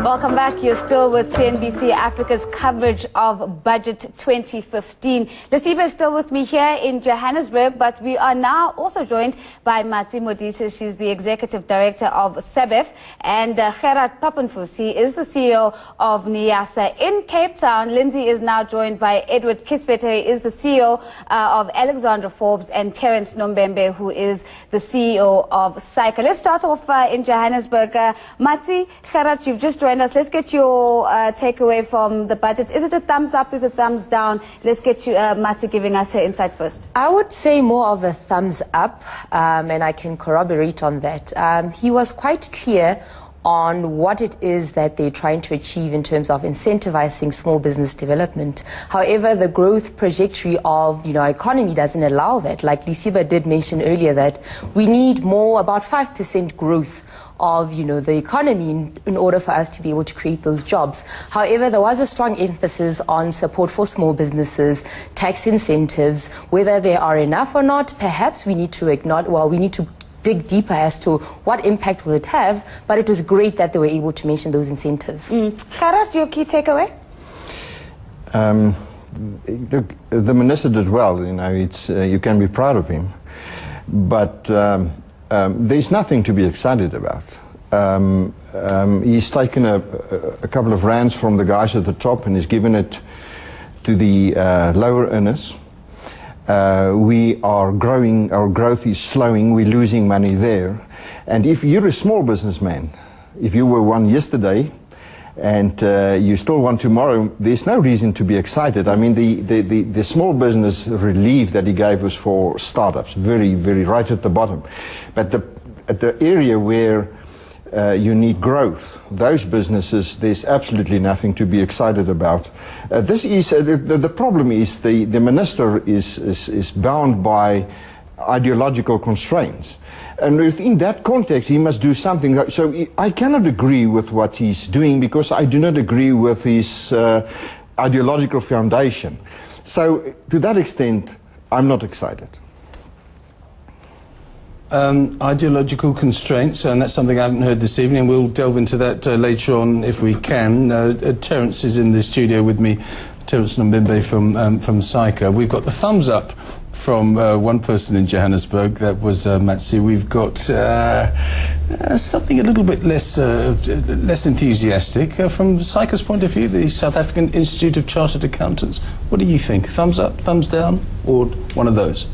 Welcome back. You're still with CNBC Africa's coverage of Budget 2015. Lesiba is still with me here in Johannesburg, but we are now also joined by Matsi Modise. She's the Executive Director of SEBEF, and Gerhard Papenfus. He is the CEO of NEASA in Cape Town. Lindsay is now joined by Edward Kieswietter. He is the CEO of Alexandra Forbes, and Terence Nombembe, who is the CEO of CE. Let's start off in Johannesburg. Matsi, Gerhard, you've just joined us. Let's get your takeaway from the budget. Is it a thumbs up? Is it a thumbs down? Let's get you, Matsi, giving us her insight first. I would say more of a thumbs up, and I can corroborate on that. He was quite clear on what it is that they're trying to achieve in terms of incentivizing small business development. However, the growth trajectory of our economy doesn't allow that. Like Lesiba did mention earlier, that we need more, about 5% growth of the economy in order for us to be able to create those jobs. However, there was a strong emphasis on support for small businesses, tax incentives. Whether they are enough or not, perhaps we need to dig deeper as to what impact will it have, but it was great that they were able to mention those incentives. Gerhard, your key takeaway? Look, the minister did well. You can be proud of him, but there's nothing to be excited about. He's taken a couple of rands from the guys at the top and he's given it to the lower earners. We are growing, our growth is slowing, we're losing money there. And if you're a small businessman, if you were one yesterday and you still want tomorrow, there's no reason to be excited. I mean, the small business relief that he gave us for startups, very, very right at the bottom. But at the area where you need growth, those businesses, there's absolutely nothing to be excited about. The problem is the minister is bound by ideological constraints. And within that context, he must do something. So I cannot agree with what he's doing because I do not agree with his ideological foundation. So to that extent, I'm not excited. Ideological constraints, and that's something I haven't heard this evening. We'll delve into that later on if we can. Terence is in the studio with me, Terence Nombembe from CE. We've got the thumbs up from one person in Johannesburg, that was Matsi. We've got something a little bit less enthusiastic. From CE's point of view, the South African Institute of Chartered Accountants, what do you think? Thumbs up, thumbs down, or one of those?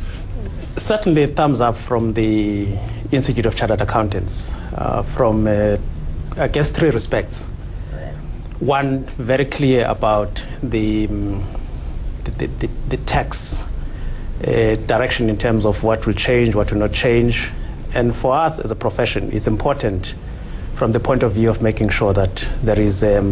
Certainly a thumbs up from the Institute of Chartered Accountants from, I guess, three respects. One, very clear about the tax direction in terms of what will change, what will not change. And for us as a profession, it's important from the point of view of making sure that there is a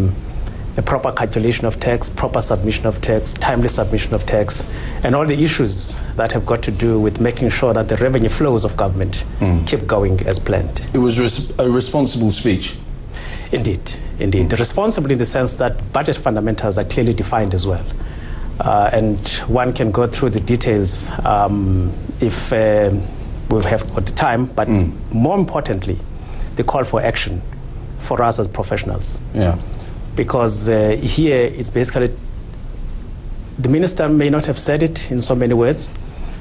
proper calculation of tax, proper submission of tax, timely submission of tax, and all the issues that have got to do with making sure that the revenue flows of government keep going as planned. It was a responsible speech. Indeed, indeed. Responsible in the sense that budget fundamentals are clearly defined as well. And one can go through the details if we have got the time, but more importantly, the call for action for us as professionals. Yeah. Because here it's basically, the minister may not have said it in so many words,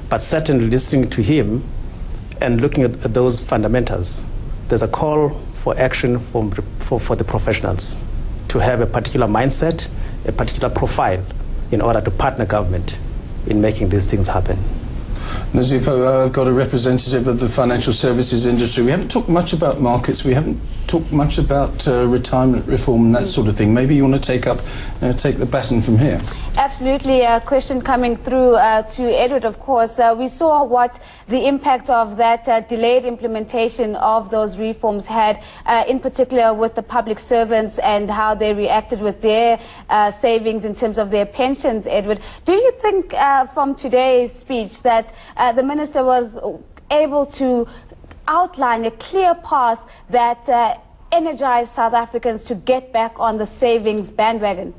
but certainly listening to him and looking at those fundamentals, there's a call for action for the professionals to have a particular mindset, a particular profile in order to partner government in making these things happen. Nozipho, I've got a representative of the financial services industry. We haven't talked much about markets. We haven't talked much about retirement reform and that sort of thing. Maybe you want to take the baton from here. Absolutely. A question coming through to Edward, of course. We saw what the impact of that delayed implementation of those reforms had, in particular with the public servants and how they reacted with their savings in terms of their pensions, Edward. Do you think from today's speech that the minister was able to outline a clear path that energized South Africans to get back on the savings bandwagon?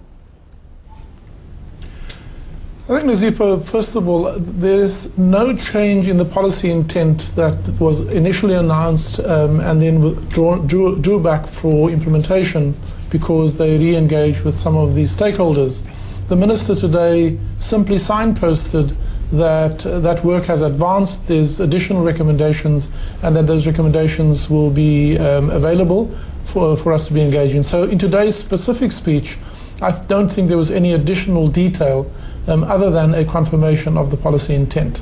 I think, Nozipho, first of all, there's no change in the policy intent that was initially announced and then drew back for implementation because they re-engaged with some of these stakeholders. The Minister today simply signposted that that work has advanced, there's additional recommendations, and that those recommendations will be available for us to be engaged in. So in today's specific speech, I don't think there was any additional detail other than a confirmation of the policy intent.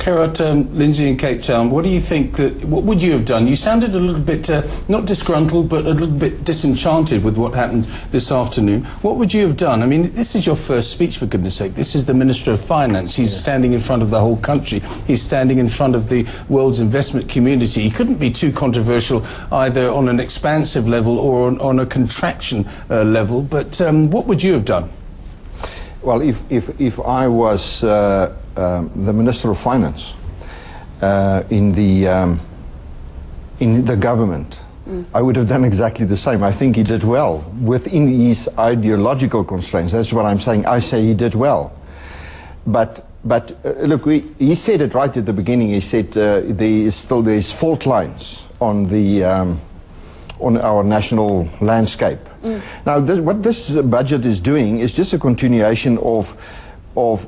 Gerhard, Lindsay in Cape Town, what do you think what would you have done? You sounded a little bit, not disgruntled, but a little bit disenchanted with what happened this afternoon. What would you have done? I mean, this is your first speech, for goodness sake. This is the Minister of Finance. He's standing in front of the whole country. He's standing in front of the world's investment community. He couldn't be too controversial either on an expansive level or on a contraction level. But what would you have done? Well, if I was the Minister of Finance in the government, I would have done exactly the same. I think he did well within his ideological constraints. That's what I'm saying. I say he did well. But look, he said it right at the beginning. He said there's fault lines on our national landscape. Now, what this budget is doing is just a continuation of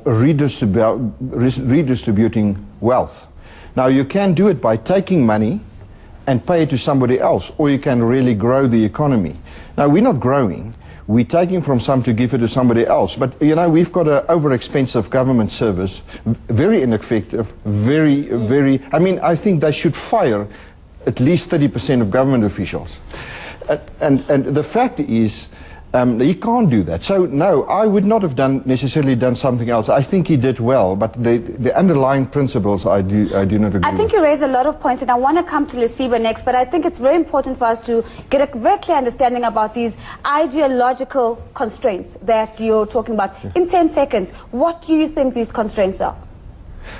redistributing wealth. Now, you can do it by taking money and pay it to somebody else, or you can really grow the economy. Now, we're not growing. We're taking from some to give it to somebody else. But, you know, we've got an over-expensive government service, very ineffective, very, I mean, I think they should fire at least 30% of government officials. And the fact is, he can't do that. So, no, I would not have necessarily done something else. I think he did well, but the underlying principles I do not agree with. I think you raised a lot of points, and I want to come to Lesiba next, but I think it's very important for us to get a very clear understanding about these ideological constraints that you're talking about. Sure. In 10 seconds, what do you think these constraints are?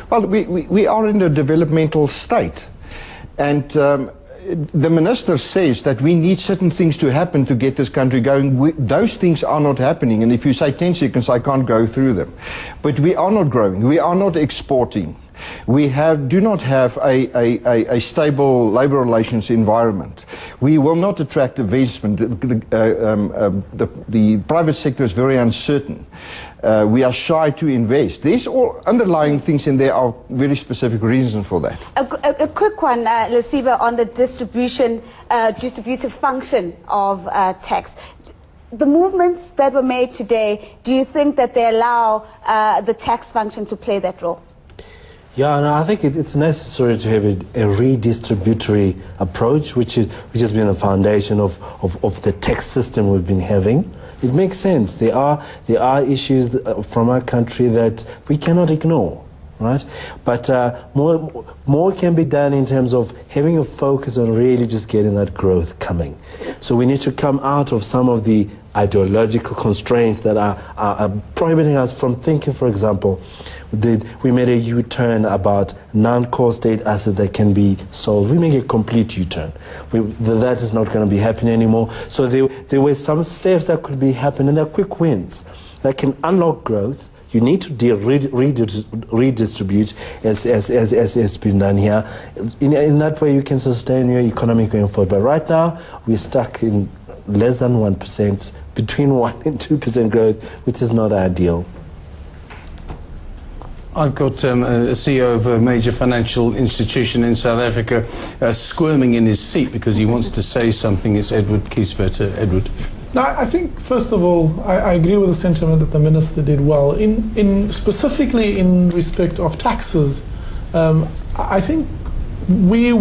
Well, we are in a developmental state. And the minister says that we need certain things to happen to get this country going. Those things are not happening. And if you say 10 seconds, I can't go through them. But we are not growing. We are not exporting. We do not have a stable labor relations environment. We will not attract investment. The private sector is very uncertain. We are shy to invest. There's all underlying things in there are very specific reasons for that. A quick one, Lesiba, on the distributive function of tax. The movements that were made today, do you think that they allow the tax function to play that role? Yeah, no, I think it's necessary to have a redistributory approach, which has been the foundation of the tax system we've been having. It makes sense. There are issues from our country that we cannot ignore, right? But more can be done in terms of having a focus on really just getting that growth coming. So we need to come out of some of the ideological constraints that are prohibiting us from thinking, for example, we made a U-turn about non-core state assets that can be sold. We make a complete U-turn. That is not going to be happening anymore. So there were some steps that could be happening. They're quick wins that can unlock growth. You need to redistribute as has been done here. In that way, you can sustain your economy going forward. But right now, we're stuck in less than 1%, between 1 and 2% growth, which is not ideal. I've got a CEO of a major financial institution in South Africa squirming in his seat because he wants to say something. It's Edward Kieswietter. Edward. Now, I think, first of all, I agree with the sentiment that the minister did well. Specifically in respect of taxes, I think we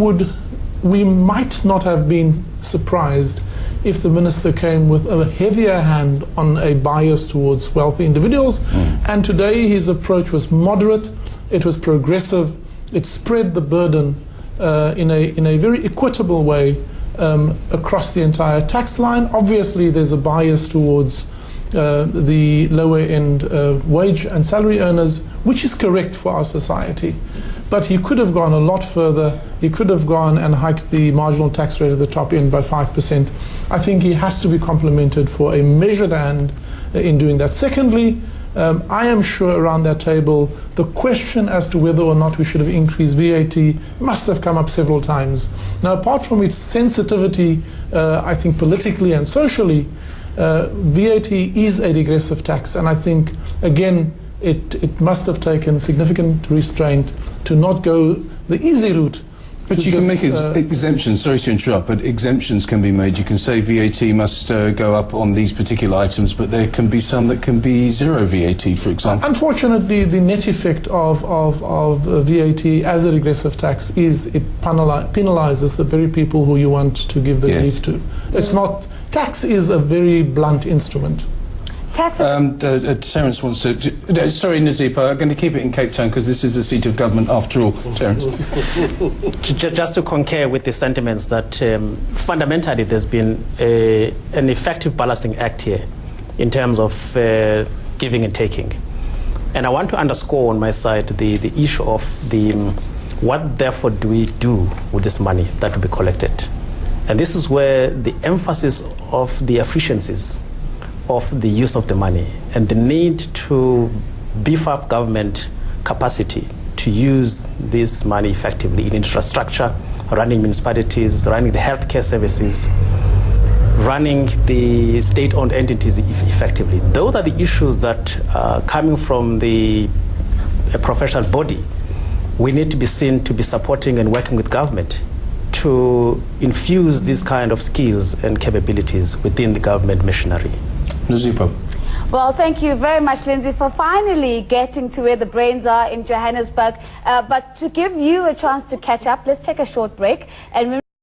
might not have been surprised if the minister came with a heavier hand on a bias towards wealthy individuals. And today his approach was moderate, it was progressive, it spread the burden in a very equitable way across the entire tax line. Obviously there's a bias towards the lower end wage and salary earners, which is correct for our society. But he could have gone a lot further. He could have gone and hiked the marginal tax rate at the top end by 5%. I think he has to be complimented for a measured hand in doing that. Secondly, I am sure around that table the question as to whether or not we should have increased VAT must have come up several times. Now, apart from its sensitivity, I think politically and socially, VAT is a regressive tax, and I think, again, it must have taken significant restraint to not go the easy route. But you can make exemptions, sorry to interrupt, but exemptions can be made. You can say VAT must go up on these particular items, but there can be some that can be zero VAT, for example. Unfortunately, the net effect of VAT as a regressive tax is it penalizes the very people who you want to give the relief to. It's not, tax is a very blunt instrument. Terence wants to... sorry, Nozipho, I'm going to keep it in Cape Town because this is the seat of government after all. Terence. Just to concur with the sentiments that fundamentally there's been an effective balancing act here in terms of giving and taking. And I want to underscore on my side the issue of what therefore do we do with this money that will be collected. And this is where the emphasis of the efficiencies of the use of the money and the need to beef up government capacity to use this money effectively in infrastructure, running municipalities, running the healthcare services, running the state-owned entities effectively. Those are the issues that are coming from a professional body. We need to be seen to be supporting and working with government to infuse these kind of skills and capabilities within the government machinery. Nozipho. Well, thank you very much, Lindsay, for finally getting to where the brains are in Johannesburg. But to give you a chance to catch up, let's take a short break. And